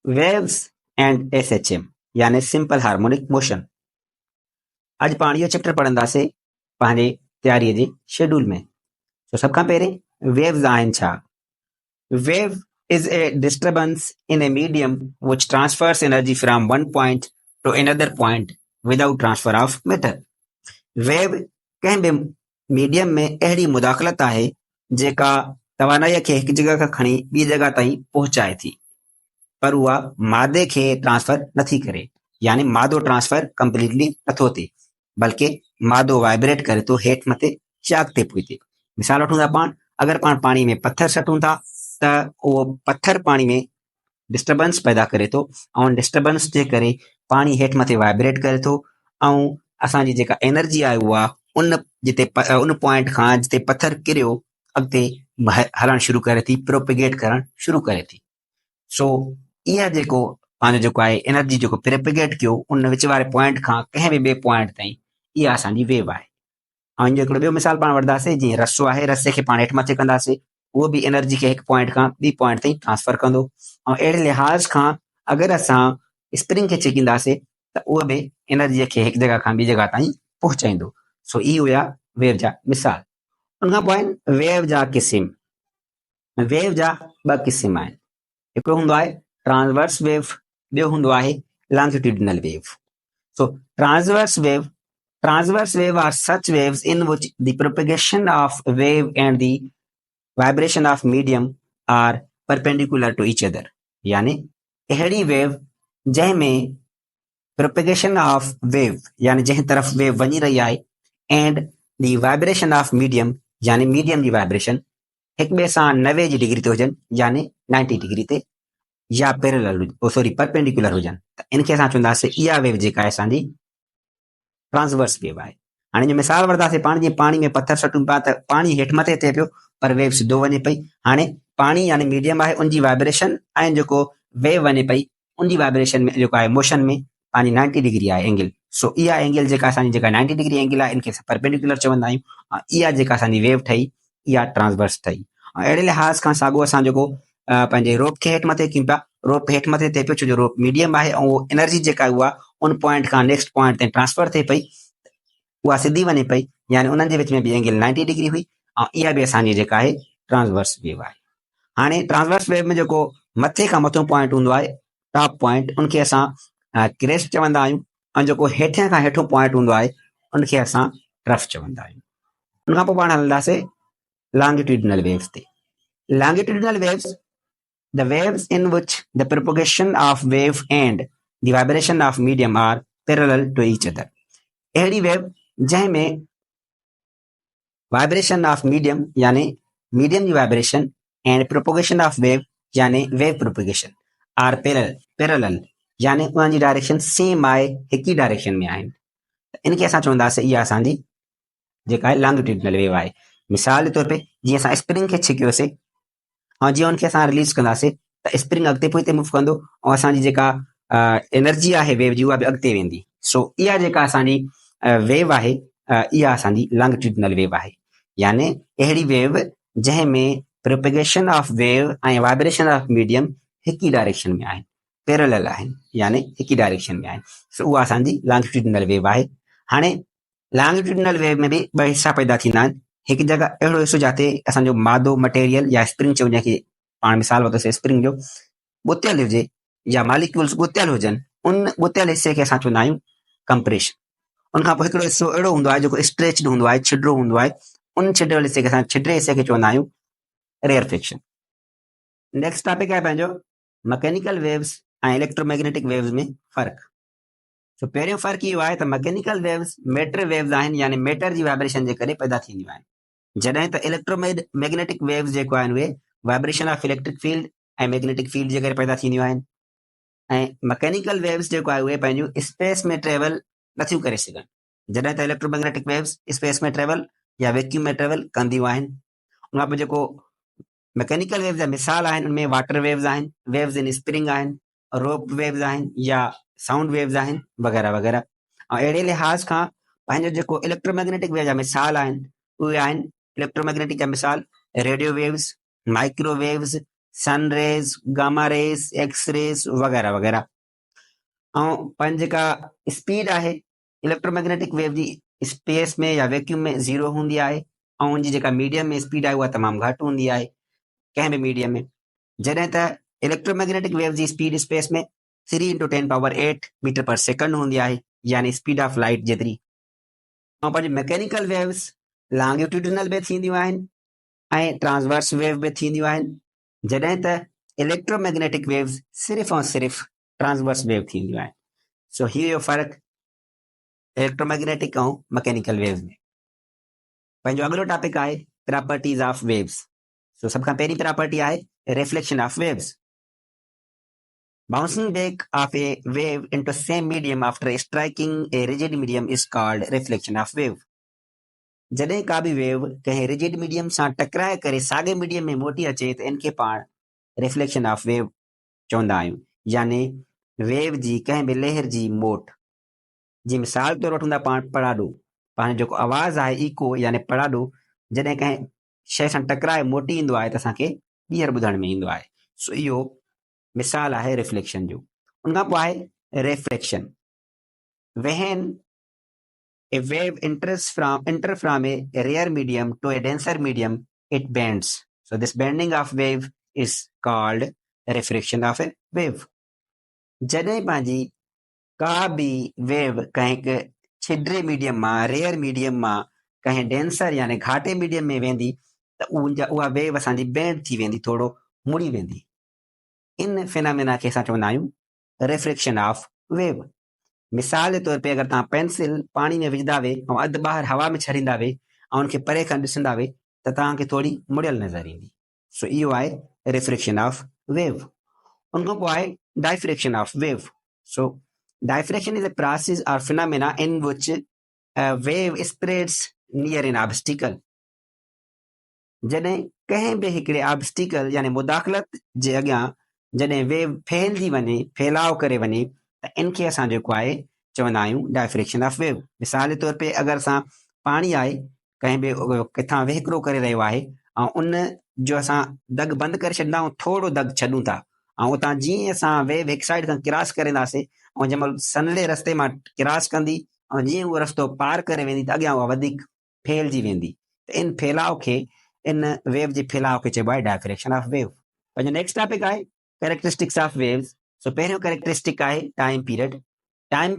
Waves and SHM यानी simple harmonic motion. अॼु पाण इहो चैप्टर पढ़ंदासीं पंहिंजे तयारीअ जे शेड्यूल में। तो सभ खां पहिरीं वेव्स आहिनि छा? Wave is a disturbance in a medium which transfers energy from one point to another point without transfer of matter. Wave कंहिं बि मीडियम में अहिड़ी मुदाख़लत आहे जेका तवानाईअ खे हिकु जॻह खां खणी ॿी जॻह ताईं पहुचाए थी, पर उहा मादे खे ट्रांसफर नथी करे, यानी मादो ट्रांसफर कंप्लीटली नथो थिए, बल्कि मादो वाइब्रेट करे थो हेठि मथे या अॻिते पुठिते। मिसाल वठूं था पाण, अगरि पाण पाणी में पत्थर सटूं था त उहो पत्थर पाणी में डिस्टर्बेंस पैदा करे थो ऐं डिस्टर्बेंस जे करे पाणी हेठि मथे वाइब्रेट करे थो ऐं असांजी जेका एनर्जी आहे उहा उन पॉइंट खां जिते पत्थर किरियो अॻिते हलणु शुरू करे थी, प्रोपिगेट करणु शुरू करे थी। सो इहा जेको पंहिंजो जेको आहे एनर्जी जेको प्रोपिगेट कयो उन विच वारे पॉइंट खां कंहिं बि ॿिए पॉइंट ताईं, इहा असांजी वेव आहे। ऐं हिन जो हिकिड़ो ॿियो मिसाल पाण वठंदासीं, जीअं रसो आहे, रसे खे पाण हेठि मथे कंदासीं, उहो बि एनर्जी खे हिकु पॉइंट खां ॿी पॉइंट ताईं ट्रांसफर कंदो। ऐं अहिड़े लिहाज़ खां अगरि असां स्प्रिंग खे छिकींदासीं त उहो बि एनर्जीअ खे हिकु जॻह खां ॿी जॻह ताईं पहुचाईंदो। सो इहे हुया वेव जा मिसाल। उनखां पोइ आहिनि वेव जा क़िस्म। वेव जा ॿ क़िस्म आहिनि, हिकिड़ो हूंदो आहे ट्रांसवर्स वेव, ॿियो हूंदो आहे longitudinal wave. So Transverse wave are such waves in which the propagation of wave and the vibration of medium are perpendicular to each other. यानी अहिड़ी वेव जंहिंमें प्रोपेगेशन ऑफ वेव यानी जंहिं तरफ़ वेव वञी रही आहे and the vibration of medium यानी मीडियम जी वाइब्रेशन हिक ॿिए सां 90 जी डिग्री ते हुजनि, यानी 90 डिग्री ते, या परपेंडिकुलर हुजनि, त इनखे असां चवंदासीं इहा वेव जेका आहे असांजी ट्रांसवर्स वेव आहे। हाणे जो मिसाल वठंदासीं पाण, जीअं पाणी में पत्थर सटूं पिया त पाणी हेठि मथे थिए पियो पर वेव सिधो वञे पई। हाणे पाणी यानी मीडियम आहे, उनजी वाइब्रेशन ऐं जेको वेव वञे पई उनजी वाइब्रेशन में जेको आहे मोशन में पंहिंजी 90 डिग्री आहे एंगल। सो इहा एंगल जेका असांजी जेका 90 डिग्री एंगल आहे इनखे असां परपेंडिकुलर चवंदा आहियूं। इहा जेका असांजी वेव ठही इहा ट्रांसवर्स ठही। अहिड़े लिहाज़ खां साॻियो असां जेको पंहिंजे रोप खे हेठि मथे कयूं पिया, रोप हेठि मथे थिए पियो छो जो रोप मीडियम आहे ऐं उहो एनर्जी जेका उहा उन पॉइंट खां नेक्स्ट पॉइंट ताईं ट्रांसफर थिए पई, उहा सिधी वञे पई, यानी उन्हनि जे विच में बि एंगल 90 डिग्री हुई ऐं इहा बि असांजी जेका आहे ट्रांसवर्स वेव आहे। हाणे ट्रांसवर्स वेव में जेको मथे खां मथो पॉइंट हूंदो आहे, टॉप पॉइंट, उनखे असां क्रेस्ट चवंदा आहियूं ऐं जेको हेठियां खां हेठो पॉइंट हूंदो आहे उनखे असां ट्रफ चवंदा आहियूं। उनखां पोइ पाण हलंदासीं लॉन्गिट्यूडिनल वेव्स ते। Longitudinal waves, the waves in which the propagation of wave and the vibration of medium are parallel to each other. अहिड़ी वेव जंहिंमें वाइब्रेशन ऑफ मीडियम यानी मीडियम जी vibration and propagation of wave यानी wave propagation are parallel यानी उन्हनि जी direction same आहे, हिक ई direction में आहिनि, इनखे असां चवंदासीं इहा असांजी जेका आहे लॉन्गिट्यूडिनल वेव आहे। मिसाल जे तौर ते जीअं असां स्प्रिंग खे छिकियोसीं ऐं जीअं उनखे असां रिलीज कंदासीं त स्प्रिंग अॻिते पुठिते मूव कंदो ऐं असांजी जेका एनर्जी आहे वेव जी उहा बि अॻिते वेंदी। सो इहा जेका असांजी वेव आहे इहा असांजी लॉन्गिट्यूडिनल वेव आहे, यानी अहिड़ी वेव जंहिंमें प्रोपेगेशन ऑफ वेव ऐं वाइब्रेशन ऑफ मीडियम हिक ई डायरेक्शन में आहिनि, पैरेलल आहिनि, यानी हिक ई डायरेक्शन में आहिनि। सो उहा असांजी लॉन्गिट्यूडिनल वेव आहे। हाणे लॉन्गिट्यूडिनल वेव में बि ॿ हिसा पैदा थींदा आहिनि। हिकु जॻह अहिड़ो हिसो जिते असांजो मादो मटेरियल या स्प्रिंग चऊं, जंहिंखे पाण मिसाल वरितोसीं स्प्रिंग जो, ॻुतियल हुजे या मालिक्यूल्स ॻुतियल हुजनि, उन ॻुतियल हिसे खे असां चवंदा आहियूं कंप्रेशन। उनखां पोइ हिकिड़ो हिसो अहिड़ो हूंदो आहे जेको स्ट्रेच्ड हूंदो आहे, छिडरो हूंदो आहे, उन छिडल हिसे खे असां छिडरे हिसे खे चवंदा आहियूं रेयरफिक्शन। नेक्स्ट टॉपिक आहे पंहिंजो मैकेनिकल वेव्स ऐं इलेक्ट्रोमैग्नेटिक वेव्स में फ़र्क़ु। सो पहिरियों फ़र्क़ु इहो आहे त मैकेनिकल वेव्स मैटर वेव्स आहिनि, यानी मैटर जी वाइब्रेशन जे करे पैदा थींदियूं आहिनि, जॾहिं त इलेक्ट्रोमैग्नेटिक वेव्स जेको आहिनि उहे वाइब्रेशन ऑफ इलेक्ट्रिक फील्ड ऐं मैग्नेटिक फील्ड जे करे पैदा थींदियूं आहिनि। ऐं मैकेनिकल वेव्स जेको आहे उहे पंहिंजूं स्पेस में ट्रेवल नथियूं करे सघनि, जॾहिं त इलेक्ट्रोमैग्नेटिक वेव्स स्पेस में ट्रेवल या वैक्यूम में ट्रेवल कंदियूं आहिनि। उनखां पोइ जेको मैकेनिकल वेव्स जा मिसाल आहिनि उनमें वाटर वेव्स आहिनि, वेव्स इन स्प्रिंग आहिनि, रोप वेव्स आहिनि या साउंड वेव्स आहिनि, वग़ैरह वग़ैरह। ऐं अहिड़े लिहाज़ खां पंहिंजो जेको इलेक्ट्रोमैग्नेटिक वेव जा मिसाल आहिनि उहे आहिनि, इलेक्ट्रोमैग्नेटिक जा मिसाल radio waves, microwaves, sun rays, gamma rays, X rays वग़ैरह वग़ैरह। ऐं पंहिंजी जेका स्पीड आहे इलेक्ट्रोमैग्नेटिक वेव जी, स्पेस में या वैक्यूम में 0 हूंदी आहे, ऐं उनजी जेका मीडियम में स्पीड आहे उहा तमामु घटि हूंदी आहे कंहिं बि मीडियम में। जॾहिं त इलेक्ट्रोमैग्नेटिक वेव जी स्पीड स्पेस में 3 × 10⁸ मीटर पर सेकंड हूंदी आहे, यानी स्पीड ऑफ लाइट जेतिरी। ऐं पंहिंजी मैकेनिकल वेव्स लॉन्गिट्यूडिनल बि थींदियूं आहिनि ऐं ट्रांसवर्स वेव बि थींदियूं आहिनि, जॾहिं त इलेक्ट्रोमैग्नेटिक वेव्स सिर्फ़ु ऐं सिर्फ़ु ट्रांसवर्स वेव थींदियूं आहिनि। सो हीउ जो फ़र्क़ु इलेक्ट्रोमैग्नेटिक ऐं मैकेनिकल वेव्स में। पंहिंजो अॻिलो टॉपिक आहे प्रॉपर्टीज़ ऑफ वेव्स। सो सभ खां पहिरीं प्रॉपर्टी आहे reflection of waves. Bouncing back of a wave into same medium after striking a rigid medium is called reflection of wave. जॾहिं का बि वेव कंहिं रिजिड मीडियम सां टकराए करे साॻे मीडियम में मोटी अचे त इनखे पाण रिफ्लेक्शन ऑफ वेव चवंदा आहियूं, यानी वेव जी कंहिं बि लहर जी मोट। जी मिसाल तौरु वठूं था पाण पड़ाडो, पाण जेको आवाज़ आहे इको यानी पड़ाडो जॾहिं कंहिं शइ सां टकराए मोटी ईंदो आहे त असांखे ॿीहर ॿुधण में ईंदो आहे। सो इहो मिसाल आहे रिफ्लेक्शन जो। उनखां पोइ आहे refraction. When a wave enters from a rare medium to a denser medium, it bends. So this bending of wave is called refraction of a wave. जॾहिं पंहिंजी का बि वेव कंहिं छिड्रे मीडियम मां, रेयर मीडियम मां कंहिं डेंसर यानी घाटे मीडियम में वेंदी त उहा वेव असांजी बेंड थी वेंदी, थोरो मुड़ी वेंदी। इन फिनामिना खे असां चवंदा आहियूं रिफ्रैक्शन ऑफ वेव। मिसाल जे तौर ते अगरि तव्हां पेंसिल पाणी में विझंदा वे ऐं अधु ॿाहिरि हवा में छॾींदा वे ऐं उनखे परे खां ॾिसंदा वे त तव्हांखे थोरी मुड़ियल नज़र ईंदी। सो इहो आहे रिफ्रैक्शन ऑफ वेव। उनखां पोइ आहे diffraction of wave. So diffraction is a process और फिनोमेना इन विच wave spreads near an obstacle. जॾहिं कंहिं बि हिकिड़े ऑब्स्टिकल यानी मुदाख़लत जे अॻियां जॾहिं वेव फैलिजी वञे, फैलाव करे वञे त इनखे असां जेको आहे चवंदा आहियूं डाइफ्रैक्शन ऑफ वेव। मिसाल जे तौर ते अगरि असां पाणी आहे कंहिं बि किथां वहिकिरो करे रहियो आहे ऐं उन जो असां दग बंदि करे छॾींदा आहियूं, थोरो दग छॾूं था ऐं उतां जीअं असां वेव हिकु साइड खां क्रॉस करेंदासीं ऐं जंहिं महिल सनले रस्ते मां क्रॉस कंदी ऐं जीअं उहो रस्तो पार करे वेंदी त अॻियां उहा वधीक फैलिजी वेंदी। त इन फैलाव खे, इन वेव जे फैलाव खे चइबो आहे डाइफ्रैक्शन ऑफ वेव। पंहिंजो नेक्स्ट टॉपिक आहे कैरेक्टरिस्टिक्स ऑफ वेव्स। सो पहिरियों कैरेक्टरिस्टिक आहे time period. Time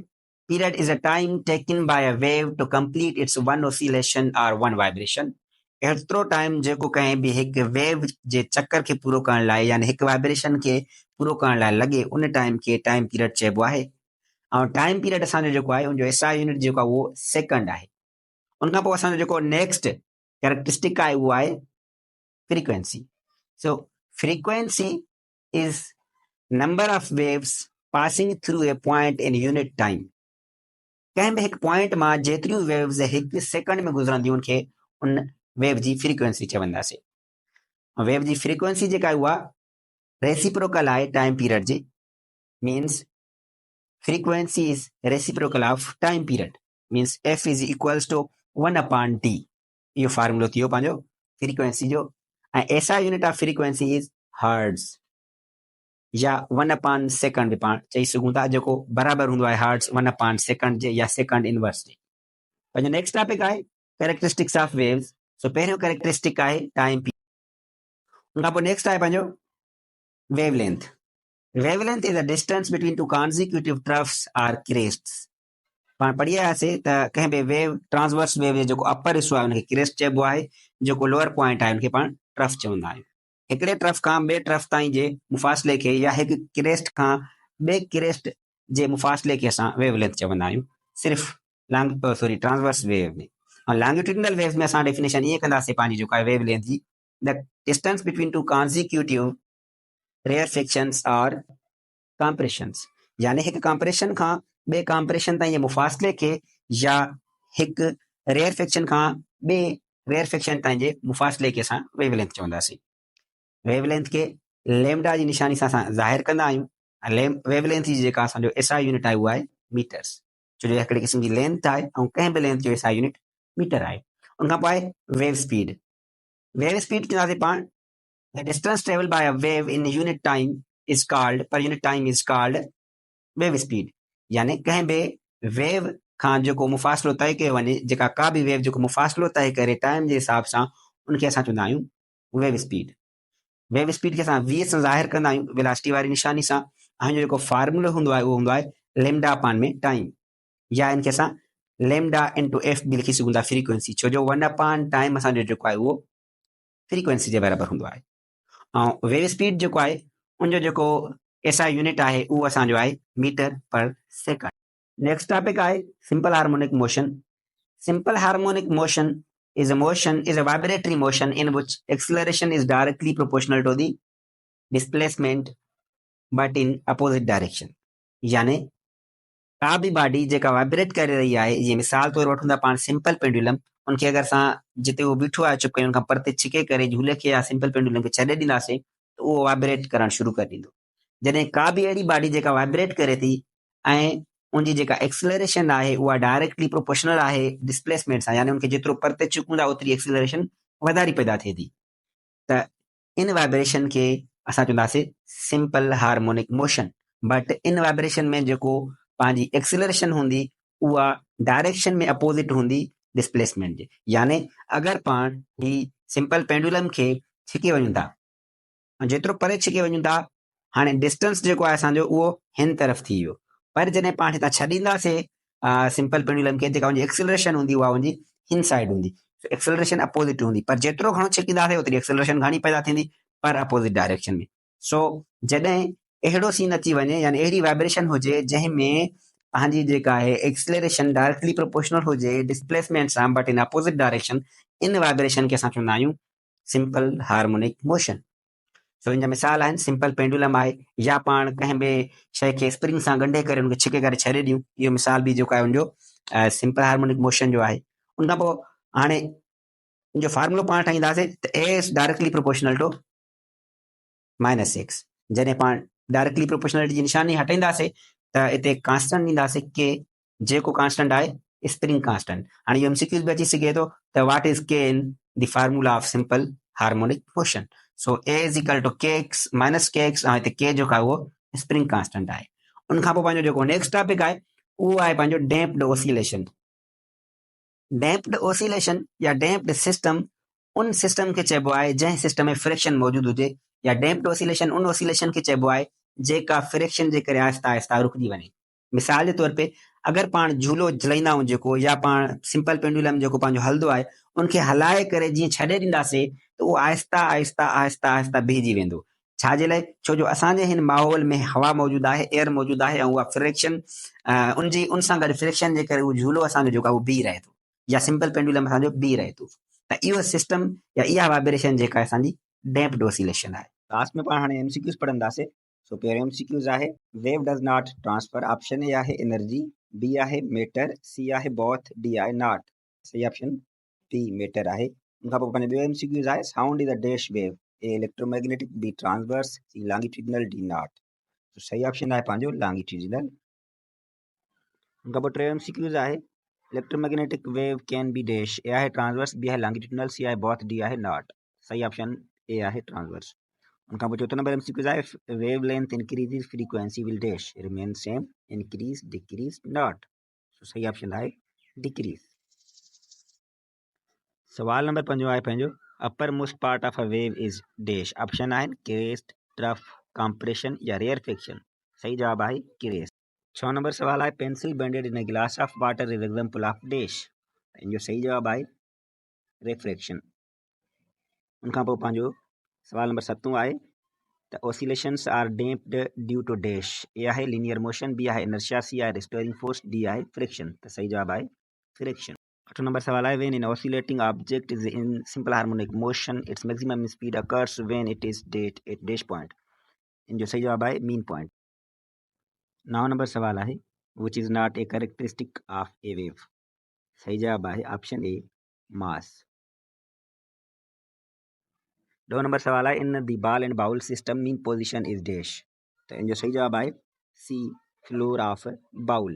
period is a time taken by a wave to complete its one oscillation or one vibration. एतिरो time जेको कंहिं बि हिकु वेव जे चक्कर खे पूरो करण लाइ यानी हिकु वाइब्रेशन खे पूरो करण लाइ लॻे, उन टाइम खे टाइम पीरियड चइबो आहे। ऐं टाइम पीरियड असांजो जेको आहे उनजो एसआई यूनिट जेको आहे उहो सेकंड आहे। उनखां पोइ असांजो जेको नेक्स्ट कैरेक्टरिस्टिक आहे उहो आहे frequency. So frequency is number of waves passing through a point in unit time. कंहिं बि हिकु पॉइंट मां जेतिरियूं वेव्स हिकु सेकंड में गुज़रंदियूं उनखे उन वेव जी फ्रीक्वेंसी चवंदासीं। वेव जी फ्रीक्वेंसी जेका आहे उहा रेसिप्रोकल आहे टाइम पीरियड जी। Means frequency is reciprocal of time period. Means F is equals to 1/t। इहो फार्मूलो थी वियो पंहिंजो फ्रीक्वेंसी जो। ऐं SI unit of frequency is hertz या 1/सेकंड बि पाण चई सघूं था, जेको बराबरि हूंदो आहे हर्ट्ज़ 1/सेकंड जे या सेकंड इनवर्स जे। पंहिंजो नेक्स्ट टॉपिक आहे कैरेक्टरिस्टिक्स ऑफ वेव्स। सो पहिरियों कैरेक्टरिस्टिक आहे टाइम पीरियड। उनखां पोइ नेक्स्ट आहे पंहिंजो wavelength. Wavelength is a distance between two consecutive troughs or crests. पाण पढ़ी आयासीं त कंहिं बि वेव ट्रांसवर्स वेव जो जेको अपर हिसो आहे उनखे क्रेस्ट चइबो आहे, जेको लोअर पॉइंट आहे उनखे पाण ट्रफ चवंदा आहियूं। हिकिड़े ट्रफ खां ॿिए ट्रफ ताईं जे मुफ़ासिले खे या हिकु क्रेस्ट खां ॿिए क्रेस्ट जे मुफ़ासिले खे असां वेवलेंथ चवंदा आहियूं, सिर्फ़ु ट्रांसवर्स वेव में। ऐं लॉन्गिट्यूडिनल वेव में असां डेफिनेशन ईअं कंदासीं पंहिंजी जेको आहे वेवलेंथ जी, the distance between two consecutive rarefactions और कॉम्प्रेशंस। यानी हिकु कॉम्प्रेशन खां ॿिए कॉम्प्रेशन ताईं जे मुफ़ासिले खे या हिकु रेयरफिक्शन खां ॿिए रेयरफिक्शन ताईं जे मुफ़ासिले खे असां वेवलेंथ चवंदासीं। वेवलेंथ खे लैम्डा जी निशानी सां असां ज़ाहिर कंदा आहियूं। वेवलेंथ जी जेका असांजो एसआई यूनिट आहे उहा आहे मीटर्स, छो जो हिकिड़े क़िस्म जी लेंथ आहे ऐं कंहिं बि लेंथ जो एसआई यूनिट मीटर आहे। उनखां पोइ आहे वेव स्पीड। वेव स्पीड चवंदासीं पाण The distance traveled by a wave in unit time is called per unit time is called wave speed. यानी कंहिं बि वेव खां जेको मुफ़ासिलो तइ कयो वञे, जेका का बि वेव जेको मुफ़ासिलो तइ करे टाइम जे हिसाब सां, उनखे असां चवंदा आहियूं वेव स्पीड। वेव स्पीड खे असां v सां ज़ाहिर कंदा आहियूं, वेलासिटी वारी निशानी सां। ऐं जेको फार्मूलो हूंदो आहे उहो हूंदो आहे लेमडा अपान में टाइम, या इनखे असां लेमडा इंटू एफ बि लिखी सघूं था, फ्रीक्वेंसी, छो जो 1 अपान टाइम असांजो जेको आहे उहो फ्रीक्वेंसी जे बराबरि हूंदो आहे। ऐं वेव स्पीड जेको आहे उनजो जेको एसआई यूनिट आहे उहो असांजो आहे मीटर पर सेकंड। नेक्स्ट टॉपिक आहे simple harmonic motion. Simple harmonic motion is a vibratory motion in which acceleration is directly proportional to the displacement but in opposite direction. यानी का बि बॉडी जेका वाइब्रेट करे रही आहे, जीअं मिसाल तौर वठूं था पाण सिंपल पेंडुलम, उनखे अगरि असां जिते उहो बीठो आहे चुप कयूं, उनखां परते छिके करे झूले खे या सिंपल पेंडुलम खे छॾे ॾींदासीं त उहो वाइब्रेट करणु शुरू करे ॾींदो। जॾहिं का बि अहिड़ी बॉडी जेका वाइब्रेट करे थी ऐं उनजी जेका एक्सेलरेशन आहे उहा डायरेक्टली प्रोपोर्शनल आहे डिस्प्लेसमेंट सां, यानी उनखे जेतिरो परते छिकूं था ओतिरी एक्सेलरेशन वधारी पैदा थिए थी, त इन वाइब्रेशन खे असां चवंदासीं simple harmonic motion. But in vibration में जेको पंहिंजी एक्सेलरेशन हूंदी उहा डायरेक्शन में अपोज़िट हूंदी डिस्प्लेसमेंट जे। यानी अगरि पाण ही सिंपल पेंडुलम खे छिके वञूं था, जेतिरो परे छिके वञूं था, हाणे डिस्टेंस जेको आहे असांजो उहो हिन तरफ़ थी वियो, पर जॾहिं पाण हितां छॾींदासीं सिंपल पेंडुलम खे, जेका उनजी एक्सेलरेशन हूंदी उहा उनजी हिन साइड हूंदी, एक्सेलरेशन अपोज़िट हूंदी, पर जेतिरो घणो छिकींदासीं ओतिरी एक्सेलरेशन घणी पैदा थींदी, पर अपोज़िट डायरेक्शन में। सो जॾहिं अहिड़ो सीन अची वञे, यानी अहिड़ी वाइब्रेशन हुजे जंहिंमें पंहिंजी जेका आहे एक्सेलरेशन डायरेक्टली प्रोपोर्शनल हुजे डिस्प्लेसमेंट सां बट इन अपोज़िट डायरेक्शन, इन वाइब्रेशन खे असां चवंदा आहियूं सिंपल हार्मोनिक मोशन। सो इन जा मिसाल आहिनि सिंपल पेंडुलम आहे, या पाण कंहिं बि शइ खे स्प्रिंग सां ॻंढे करे उनखे छिके करे छॾे ॾियूं, इहो मिसाल बि जेको आहे उनजो सिंपल हार्मोनिक मोशन जो आहे। उनखां पोइ हाणे जो फार्मूलो पाण ठाहींदासीं त a is directly proportional to -x। जॾहिं पाण डायरेक्टली प्रोपोर्शनलिटी जी निशानी हटाईंदासीं त हिते कांस्टेंट ॾींदासीं के, जेको कांस्टेंट आहे स्प्रिंग कांस्टेंट। हाणे इहो एमसीक्यूज़ बि अची सघे थो त what is K in the formula of simple harmonic motion. So a is equal to kx minus kx, ऐं हिते के जेको आहे उहो स्प्रिंग कांस्टेंट आहे। उनखां पोइ पंहिंजो जेको नेक्स्ट टॉपिक आहे उहो आहे पंहिंजो डैम्प्ड ऑसिलेशन। डैम्प्ड ऑसिलेशन या डैम्प्ड सिस्टम उन सिस्टम खे चइबो आहे जंहिं सिस्टम में फ्रिक्शन मौजूदु हुजे, या डैम्प्ड ऑसिलेशन उन ऑसिलेशन खे चइबो आहे जेका फ्रिक्शन जे करे आहिस्ता आहिस्ता रुकिजी वञे। मिसाल जे तौर पे अगरि पाण झूलो झलाईंदा आहियूं जेको, या पाण सिंपल पेंडुलम जेको पंहिंजो हलंदो आहे उनखे हलाए करे जीअं छॾे ॾींदासीं त उहो आहिस्ता आहिस्ता आहिस्ता आहिस्ता बिहिजी वेंदो। छाजे लाइ? छो जो असांजे हिन माहौल में हवा मौजूदु आहे, एयर मौजूदु आहे, ऐं उहा फ्रिक्शन उन सां गॾु फ्रिक्शन जे करे उहो झूलो असांजो जेको आहे उहो बीह रहे थो, या सिंपल पेंडुलम असांजो बीह रहे थो। त इहो सिस्टम या इहा वाइब्रेशन जेका आहे असांजी डैम्प्ड ऑसिलेशन आहे। लास्ट में पाण हाणे एमसीक्यूज़ पढ़ंदासीं। सो पहिरियों एमसीक्यूज़ आहे wave does not transfer. Option A आहे एनर्जी, बी आहे मैटर, सी आहे बॉथ, डी आहे नॉट। सही ऑप्शन बी मैटर आहे। उनखां पोइ पंहिंजो ॿियो एमसीक्यूज़ आहे sound is a dash wave, A electromagnetic, B transverse, C longitudinal, D not. तो सही ऑप्शन आहे पंहिंजो लॉन्गिट्यूडिनल। उनखां पोइ टियों एमसीक्यूज़ आहे electromagnetic wave can be dash, A आहे ट्रांसवर्स, बी आहे लॉन्गिट्यूडिनल, सी आहे बॉथ, डी आहे नॉट। सही ऑप्शन ए आहे ट्रांसवर्स। उनखां पोइ चौथों नंबर एमसीक्यूज़ आहे wave length increases frequency will dash, remain same, increase, decrease, not. So सही ऑप्शन आहे डिक्रीज। सवाल नंबर 5 आहे पंहिंजो upper most part of a wave is dash. Option आहिनि क्रेस्ट, ट्रफ, कंप्रेशन या रेयरफेक्शन। सही जवाब आहे क्रेस्ट। 6 नंबर सवाल आहे पेंसिल बेंडेड इन a glass of water is example of dash. इनजो सही जवाब आहे रेफ्रैक्शन। उनखां पोइ पंहिंजो सवाल नंबर 7 आहे The oscillations are damped due to dash। ए आहे linear motion, बी आहे inertia, सी आहे restoring force, डी आहे friction। त सही जवाब आहे friction। 8 नंबर सवाल आहे when an oscillating object is in simple harmonic motion its maximum speed occurs when it is at dash point। इन जो सही जवाब आहे mean point। 9 नंबर सवाल आहे which is not a characteristic of a wave। सही जवाब आहे ऑप्शन ए mass। 2 नंबर सवाल आहे in the ball and bowl system mean position is dash. तो इन जो सही जवाब आहे सी फ्लोर ऑफ बाउल।